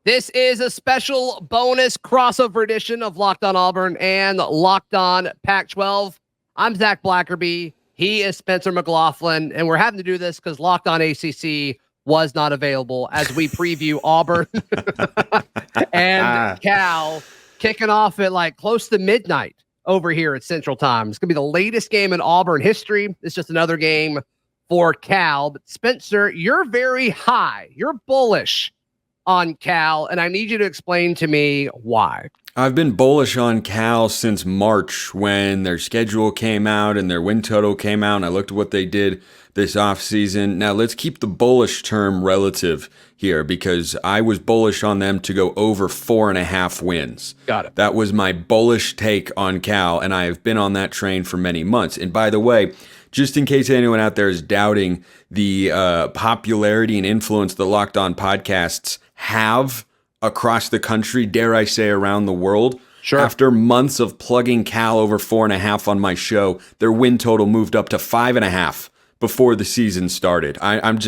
This is a special bonus crossover edition of Locked On Auburn and Locked On Pac-12. I'm Zac Blackerby. He is Spencer McLaughlin, and we're having to do this because Locked On ACC was not available as we preview Auburn and Cal kicking off at like close to midnight over here at Central Time. It's going to be the latest game in Auburn history. It's just another game for Cal. But Spencer, you're very high. You're bullish on Cal, and I need you to explain to me why. I've been bullish on Cal since March when their schedule came out and their win total came out, and I looked at what they did this offseason. Now, let's keep the bullish term relative here because I was bullish on them to go over 4.5 wins. Got it. That was my bullish take on Cal, and I have been on that train for many months. And by the way, just in case anyone out there is doubting the popularity and influence the Locked On podcasts have across the country, dare I say around the world. Sure. After months of plugging Cal over 4.5 on my show, their win total moved up to 5.5 before the season started. I'm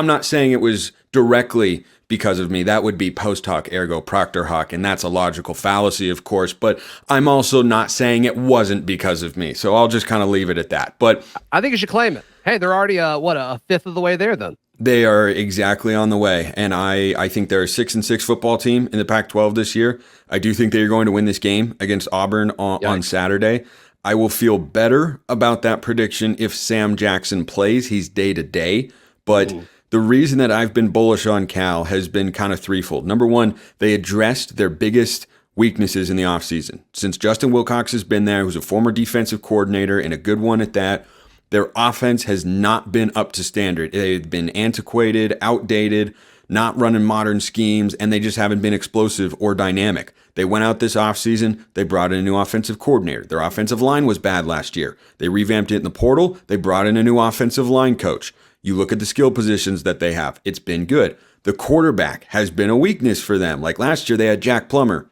not saying it was directly because of me. That would be post hoc ergo proctor hoc, and that's a logical fallacy, of course, but I'm also not saying it wasn't because of me. So I'll just kind of leave it at that. But I think you should claim it. Hey, they're already a fifth of the way there then. They are exactly on the way, and I think they're a 6-6 football team in the Pac-12 this year. I do think they are going to win this game against Auburn on Saturday. I will feel better about that prediction if Sam Jackson plays. He's day-to-day, but the reason that I've been bullish on Cal has been kind of threefold. Number one, they addressed their biggest weaknesses in the offseason. Since Justin Wilcox has been there, who's a former defensive coordinator and a good one at that, their offense has not been up to standard. They've been antiquated, outdated, not running modern schemes, and they just haven't been explosive or dynamic. They went out this offseason, they brought in a new offensive coordinator. Their offensive line was bad last year. They revamped it in the portal, they brought in a new offensive line coach. You look at the skill positions that they have, it's been good. The quarterback has been a weakness for them. Like last year, they had Jack Plummer.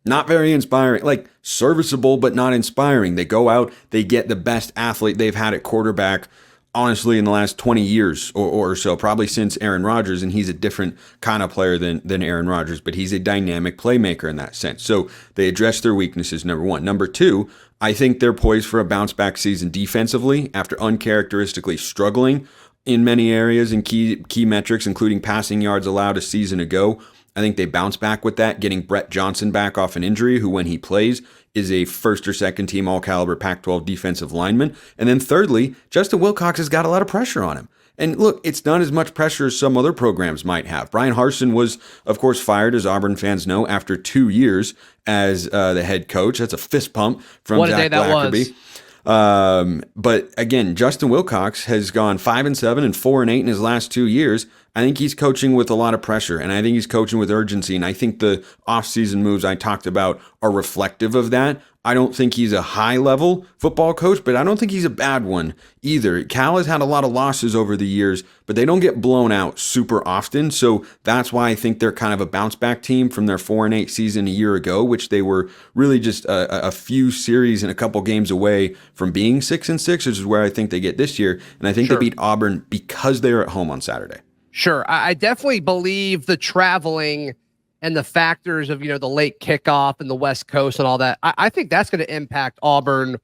Not very inspiring, like serviceable, but not inspiring. They go out, they get the best athlete they've had at quarterback, honestly, in the last 20 years or so, probably since Aaron Rodgers, and he's a different kind of player than Aaron Rodgers, but he's a dynamic playmaker in that sense. So they address their weaknesses, number one. Number two, I think they're poised for a bounce-back season defensively after uncharacteristically struggling in many areas and key metrics, including passing yards allowed a season ago. I think they bounce back with that, getting Brett Johnson back off an injury, who when he plays is a first or second team all-caliber Pac-12 defensive lineman. And then thirdly, Justin Wilcox has got a lot of pressure on him. And look, it's not as much pressure as some other programs might have. Brian Harsin was, of course, fired, as Auburn fans know, after 2 years as the head coach. That's a fist pump from Zac Blackerby. But again, Justin Wilcox has gone 5-7 and 4-8 in his last 2 years. I think he's coaching with a lot of pressure, and I think he's coaching with urgency. And I think the offseason moves I talked about are reflective of that. I don't think he's a high-level football coach, but I don't think he's a bad one either. Cal has had a lot of losses over the years, but they don't get blown out super often. So that's why I think they're kind of a bounce-back team from their 4-8 season a year ago, which they were really just a few series and a couple games away from being 6-6, which is where I think they get this year. And I think they beat Auburn because they're at home on Saturday. Sure. I definitely believe the traveling and the factors of, the late kickoff and the West Coast and all that. I think that's going to impact Auburn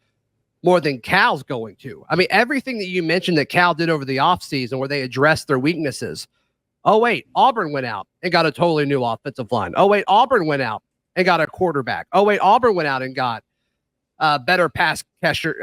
more than Cal's going to. I mean, everything that you mentioned that Cal did over the offseason where they addressed their weaknesses. Oh, wait, Auburn went out and got a totally new offensive line. Oh, wait, Auburn went out and got a quarterback. Oh, wait, Auburn went out and got better pass catcher,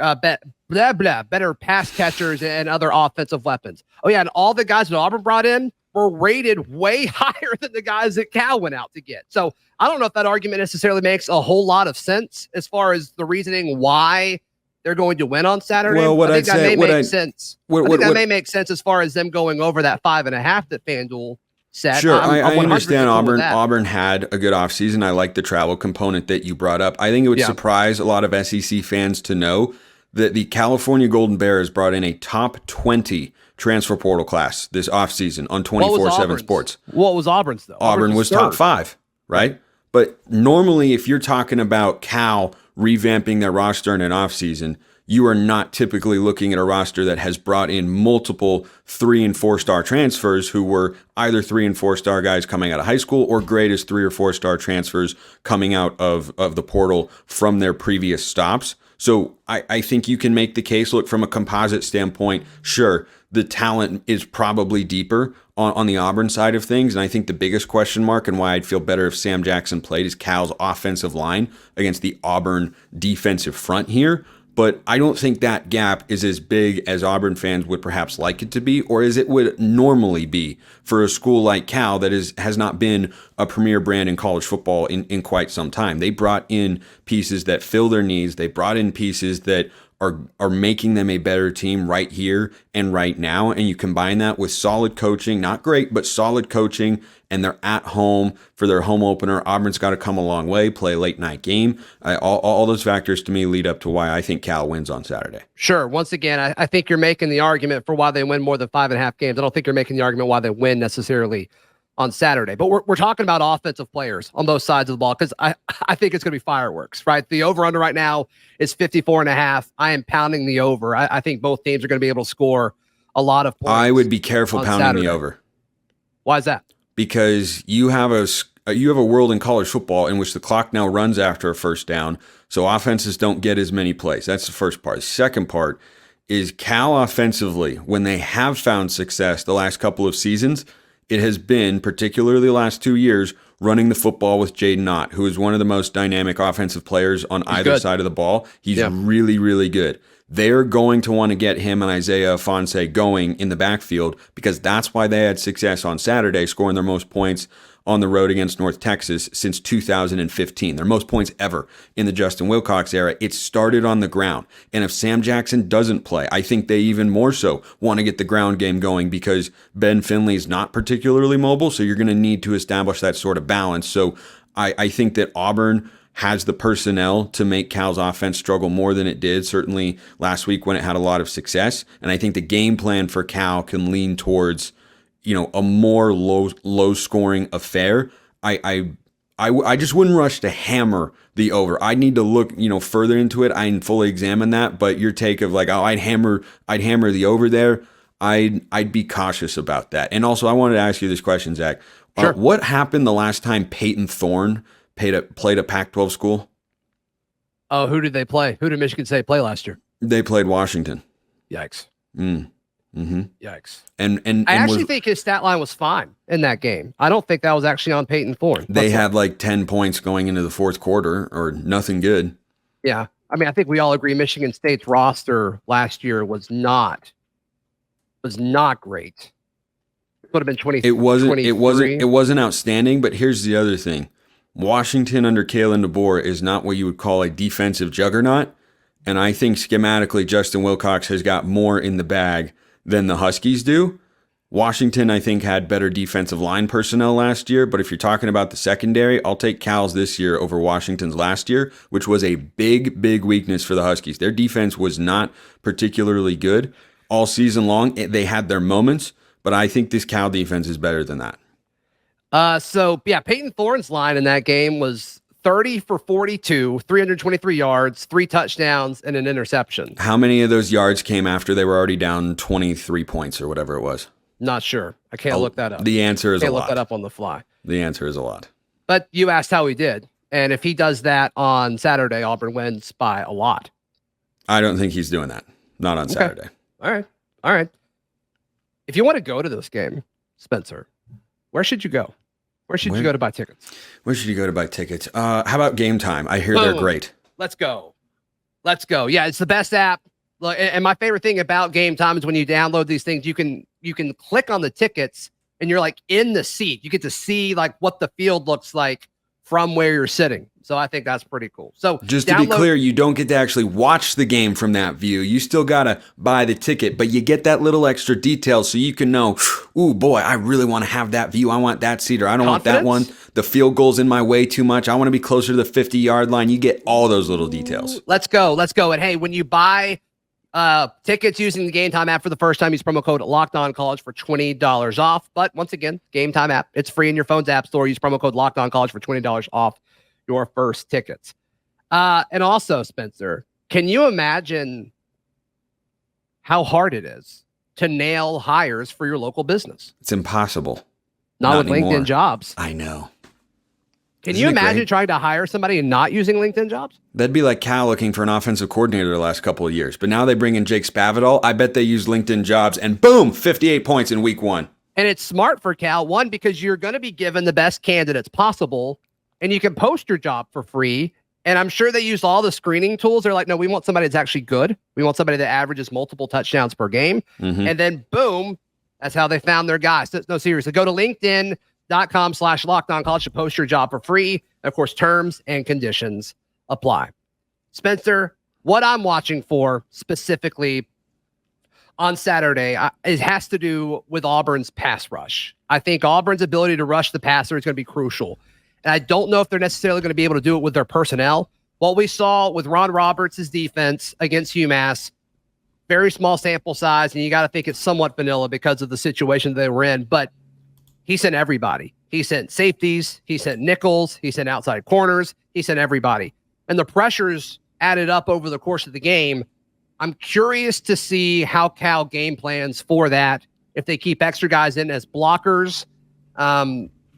better pass catchers and other offensive weapons. Oh yeah, and all the guys that Auburn brought in were rated way higher than the guys that Cal went out to get. So I don't know if that argument necessarily makes a whole lot of sense as far as the reasoning why they're going to win on Saturday. Well, what I I'd think that say, may make sense. I think that may make sense as far as them going over that 5.5 that FanDuel set. Sure, I understand cool Auburn had a good offseason. I like the travel component that you brought up. I think it would surprise a lot of SEC fans to know that the California Golden Bears brought in a top 20 transfer portal class this offseason on 24/7 Sports. What was Auburn's, though? Auburn was top 5, right? But normally, if you're talking about Cal revamping their roster in an offseason, you are not typically looking at a roster that has brought in multiple 3- and 4-star transfers who were either 3- and 4-star guys coming out of high school or great as 3- or 4-star transfers coming out of the portal from their previous stops. So I think you can make the case, look, from a composite standpoint, sure, the talent is probably deeper on the Auburn side of things. And I think the biggest question mark and why I'd feel better if Sam Jackson played is Cal's offensive line against the Auburn defensive front here. But I don't think that gap is as big as Auburn fans would perhaps like it to be, or as it would normally be for a school like Cal that has not been a premier brand in college football in quite some time. They brought in pieces that fill their needs. They brought in pieces that are making them a better team right here and right now. And you combine that with solid coaching, not great, but solid coaching, and they're at home for their home opener. Auburn's got to come a long way, play a late night game. All those factors to me lead up to why I think Cal wins on Saturday. Sure. Once again, I think you're making the argument for why they win more than 5.5 games. I don't think you're making the argument why they win necessarily on Saturday. But we're talking about offensive players on both sides of the ball because I think it's going to be fireworks, right? The over-under right now is 54.5. I am pounding the over. I think both teams are going to be able to score a lot of points. I would be careful pounding Saturday. the over. Why is that? Because you have a world in college football in which the clock now runs after a first down, so offenses don't get as many plays. That's the first part. The second part is Cal offensively, when they have found success the last couple of seasons, it has been, particularly the last 2 years, running the football with Jaden Ott, who is one of the most dynamic offensive players on either side of the ball. He's really, really good. They're going to want to get him and Isaiah Fonse going in the backfield because that's why they had success on Saturday, scoring their most points on the road against North Texas since 2015. Their most points ever in the Justin Wilcox era. It started on the ground. And if Sam Jackson doesn't play, I think they even more so want to get the ground game going because Ben Finley's not particularly mobile, so you're going to need to establish that sort of balance. So I think that Auburn has the personnel to make Cal's offense struggle more than it did, certainly last week when it had a lot of success. And I think the game plan for Cal can lean towards a more low scoring affair. I just wouldn't rush to hammer the over. I'd need to look, further into it. I didn't fully examine that, but your take of I'd hammer the over there. I'd be cautious about that. And also I wanted to ask you this question, Zach. Sure. What happened the last time Peyton Thorne played a Pac-12 school? Oh, who did they play? Who did Michigan State play last year? They played Washington. Yikes. Mm-hmm. Yikes. And I actually think his stat line was fine in that game. I don't think that was actually on Peyton Thorne. They had 10 points going into the fourth quarter or nothing good. Yeah. I mean, I think we all agree Michigan State's roster last year was not great. It would have been 20. It wasn't outstanding, but here's the other thing. Washington under Kalen DeBoer is not what you would call a defensive juggernaut. And I think schematically, Justin Wilcox has got more in the bag than the Huskies do. Washington, I think, had better defensive line personnel last year, but if you're talking about the secondary, I'll take Cal's this year over Washington's last year, which was a big, big weakness for the Huskies. Their defense was not particularly good all season long. They had their moments, but I think this Cal defense is better than that. Peyton Thorne's line in that game was 30 for 42, 323 yards, 3 touchdowns, and an interception. How many of those yards came after they were already down 23 points or whatever it was? Not sure. I can't look that up. The answer is a lot. Can't look that up on the fly. The answer is a lot. But you asked how he did. And if he does that on Saturday, Auburn wins by a lot. I don't think he's doing that. Not on Saturday. All right. If you want to go to this game, Spencer, where should you go? Where should you go to buy tickets? Where should you go to buy tickets? How about Game Time? I hear they're great. Let's go. Yeah, it's the best app. And my favorite thing about Game Time is when you download these things, you can click on the tickets and you're in the seat. You get to see what the field looks like from where you're sitting. So I think that's pretty cool. So just to be clear, you don't get to actually watch the game from that view. You still got to buy the ticket, but you get that little extra detail so you can know, ooh, boy, I really want to have that view. I want that seat, or I don't want that one. The field goal's in my way too much. I want to be closer to the 50-yard line. You get all those little details. Let's go. And hey, when you buy tickets using the Game Time app for the first time, use promo code Locked On College for $20 off. But once again, Game Time app, it's free in your phone's app store. Use promo code Locked On College for $20 off your first tickets. And also, Spencer, Can you imagine how hard it is to nail hires for your local business? It's impossible. Not with anymore. LinkedIn Jobs. I know. Can you imagine trying to hire somebody and not using LinkedIn Jobs? That'd be like Cal looking for an offensive coordinator the last couple of years. But now they bring in Jake Spavital. I bet they use LinkedIn Jobs, and boom, 58 points in week 1. And it's smart for Cal, one, because you're going to be given the best candidates possible, and you can post your job for free. And I'm sure they use all the screening tools. They're like, no, we want somebody that's actually good. We want somebody that averages multiple touchdowns per game. Mm-hmm. And then boom, that's how they found their guys. No, seriously, go to LinkedIn.com/LockedOnCollege to post your job for free. And of course, terms and conditions apply. Spencer, what I'm watching for specifically on Saturday, it has to do with Auburn's pass rush. I think Auburn's ability to rush the passer is going to be crucial. And I don't know if they're necessarily going to be able to do it with their personnel. What we saw with Ron Roberts' defense against UMass, very small sample size, and you got to think it's somewhat vanilla because of the situation they were in. But he sent everybody. He sent safeties. He sent nickels. He sent outside corners. He sent everybody. And the pressures added up over the course of the game. I'm curious to see how Cal game plans for that, if they keep extra guys in as blockers,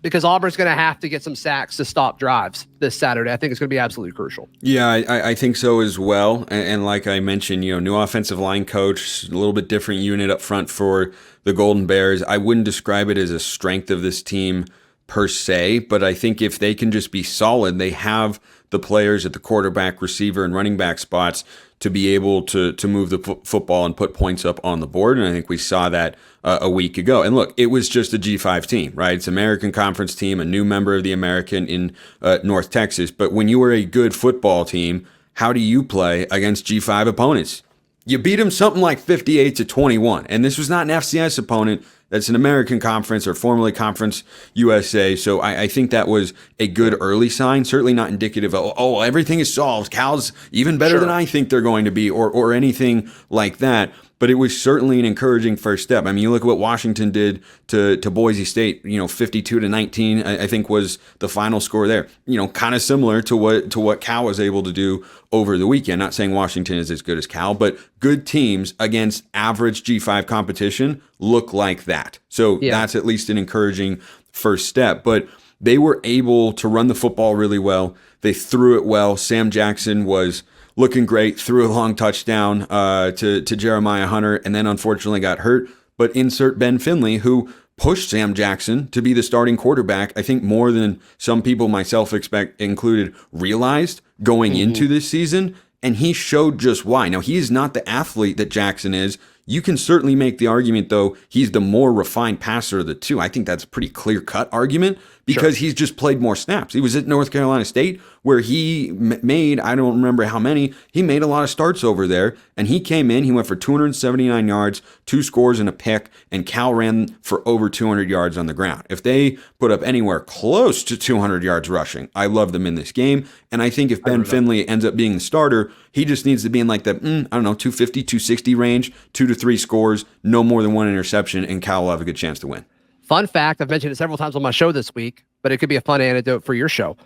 because Auburn's going to have to get some sacks to stop drives this Saturday. I think it's going to be absolutely crucial. Yeah, I think so as well. And like I mentioned, new offensive line coach, a little bit different unit up front for the Golden Bears. I wouldn't describe it as a strength of this team per se, but I think if they can just be solid, they have the players at the quarterback, receiver, and running back spots to be able to move the football and put points up on the board. And I think we saw that a week ago. And look, it was just a G5 team, right? It's an American Conference team, a new member of the American in North Texas. But when you are a good football team, how do you play against G5 opponents? You beat them something like 58-21. And this was not an FCS opponent. That's an American Conference, or formerly Conference USA. So I think that was a good early sign. Certainly not indicative of, oh, everything is solved. Cal's even better than I think they're going to be, or anything like that. But it was certainly an encouraging first step. I mean, you look at what Washington did to Boise State, 52-19, I think was the final score there. Kind of similar to what Cal was able to do over the weekend. Not saying Washington is as good as Cal, but good teams against average G5 competition look like that. So that's at least an encouraging first step. But they were able to run the football really well. They threw it well. Sam Jackson was looking great, threw a long touchdown to Jeremiah Hunter, and then unfortunately got hurt. But insert Ben Finley, who pushed Sam Jackson to be the starting quarterback, I think more than some people, myself included, realized going into this season. And he showed just why. Now, he is not the athlete that Jackson is. You can certainly make the argument, though, he's the more refined passer of the two. I think that's a pretty clear-cut argument because he's just played more snaps. He was at North Carolina State where he made, I don't remember how many, he made a lot of starts over there. And he came in, he went for 279 yards, 2 scores and a pick, and Cal ran for over 200 yards on the ground. If they put up anywhere close to 200 yards rushing, I love them in this game. And I think if Ben Finley ends up being the starter, he just needs to be in like the, 250, 260 range, 2 to 3 scores, no more than 1 interception, and Cal will have a good chance to win. Fun fact, I've mentioned it several times on my show this week, but it could be a fun anecdote for your show.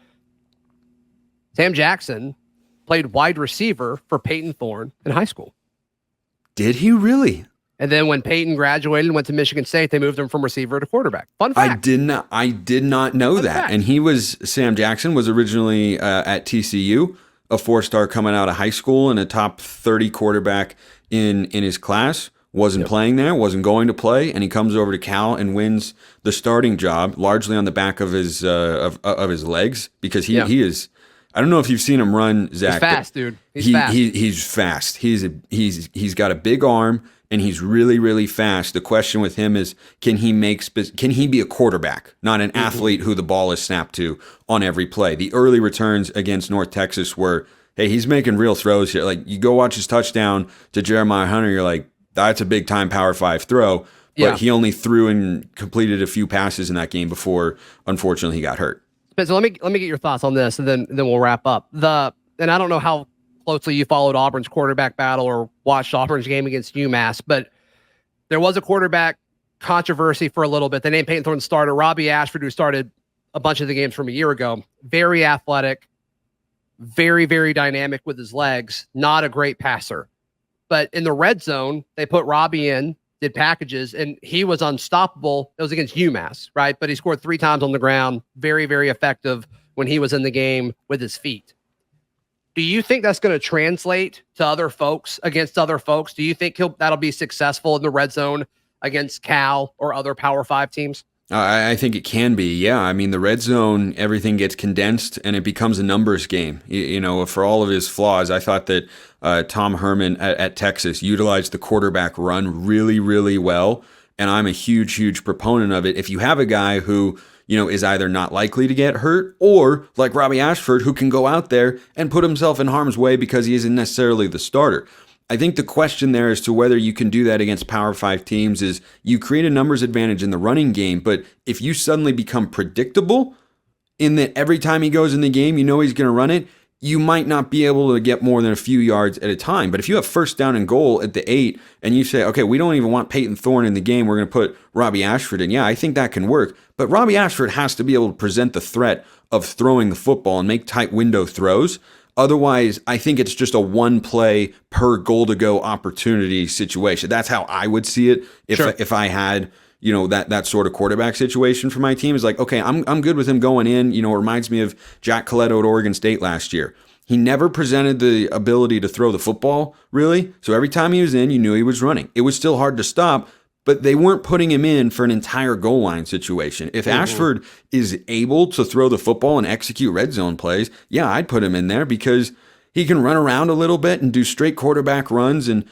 Sam Jackson played wide receiver for Peyton Thorne in high school. Did he really? And then when Peyton graduated and went to Michigan State, they moved him from receiver to quarterback. Fun fact. I did not know that. Fact. And Sam Jackson was originally at TCU, a 4-star coming out of high school and a top 30 quarterback in his class. Wasn't playing there, wasn't going to play, and he comes over to Cal and wins the starting job, largely on the back of his legs, because he is. I don't know if you've seen him run, Zach. He's fast, dude. He's fast. He's fast. He's got a big arm, and he's really, really fast. The question with him is, can he be a quarterback, not an athlete who the ball is snapped to on every play? The early returns against North Texas were, hey, he's making real throws here. Like, you go watch his touchdown to Jeremiah Hunter, you're like, that's a big time Power 5 throw. But he only threw and completed a few passes in that game before, unfortunately, he got hurt. So let me get your thoughts on this, and then we'll wrap up. And I don't know how closely you followed Auburn's quarterback battle or watched Auburn's game against UMass, but there was a quarterback controversy for a little bit. They named Peyton Thorne starter. Robbie Ashford, who started a bunch of the games from a year ago, very athletic, very, very dynamic with his legs, not a great passer. But in the red zone, they put Robbie in, did packages, and he was unstoppable. It was against UMass, right? But he scored 3 times on the ground. Very, very effective when he was in the game with his feet. Do you think that's going to translate to other folks against other folks? Do you think that'll be successful in the red zone against Cal or other Power 5 teams? I think it can be, yeah. I mean, the red zone, everything gets condensed and it becomes a numbers game. You know, for all of his flaws, I thought that Tom Herman at Texas utilized the quarterback run really, really well. And I'm a huge, huge proponent of it. If you have a guy who, you know, is either not likely to get hurt or like Robbie Ashford, who can go out there and put himself in harm's way because he isn't necessarily the starter. I think the question there as to whether you can do that against Power 5 teams is you create a numbers advantage in the running game, but if you suddenly become predictable in that every time he goes in the game, you know he's going to run it, you might not be able to get more than a few yards at a time. But if you have first down and goal at the 8 and you say, okay, we don't even want Peyton Thorne in the game, we're going to put Robbie Ashford in. Yeah, I think that can work. But Robbie Ashford has to be able to present the threat of throwing the football and make tight window throws. Otherwise, I think it's just a one play per goal to go opportunity situation. That's how I would see it if I had, you know, that sort of quarterback situation for my team. Is like, okay, I'm good with him going in. You know, it reminds me of Jack Coletto at Oregon State last year. He never presented the ability to throw the football, really. So every time he was in, you knew he was running. It was still hard to stop, but they weren't putting him in for an entire goal line situation. If Ashford is able to throw the football and execute red zone plays, yeah, I'd put him in there because he can run around a little bit and do straight quarterback runs. And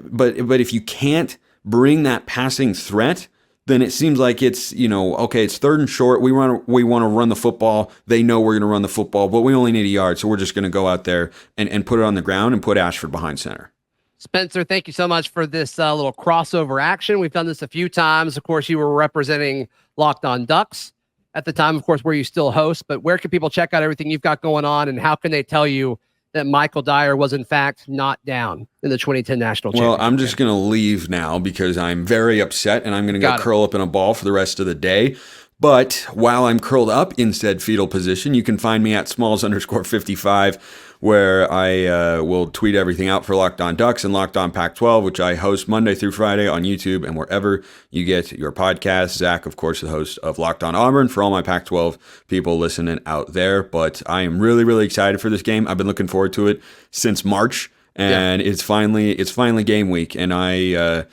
but if you can't bring that passing threat, then it seems like it's, you know, okay, it's 3rd and short. We want to run the football. They know we're going to run the football, but we only need a yard, so we're just going to go out there and put it on the ground and put Ashford behind center. Spencer, thank you so much for this little crossover action. We've done this a few times. Of course, you were representing Locked On Ducks at the time, of course, where you still host. But where can people check out everything you've got going on, and how can they tell you that Michael Dyer was, in fact, not down in the 2010 National Championship? Well, I'm just going to leave now because I'm very upset, and I'm going to go curl up in a ball for the rest of the day. But while I'm curled up in said fetal position, you can find me at Smalls_55, where I will tweet everything out for Locked On Ducks and Locked On Pac-12, which I host Monday through Friday on YouTube and wherever you get your podcasts. Zach, of course, the host of Locked On Auburn, for all my Pac-12 people listening out there. But I am really, really excited for this game. I've been looking forward to it since March, and it's finally game week, and I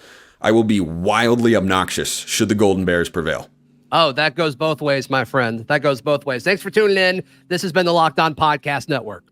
will be wildly obnoxious should the Golden Bears prevail. Oh, that goes both ways, my friend. That goes both ways. Thanks for tuning in. This has been the Locked On Podcast Network.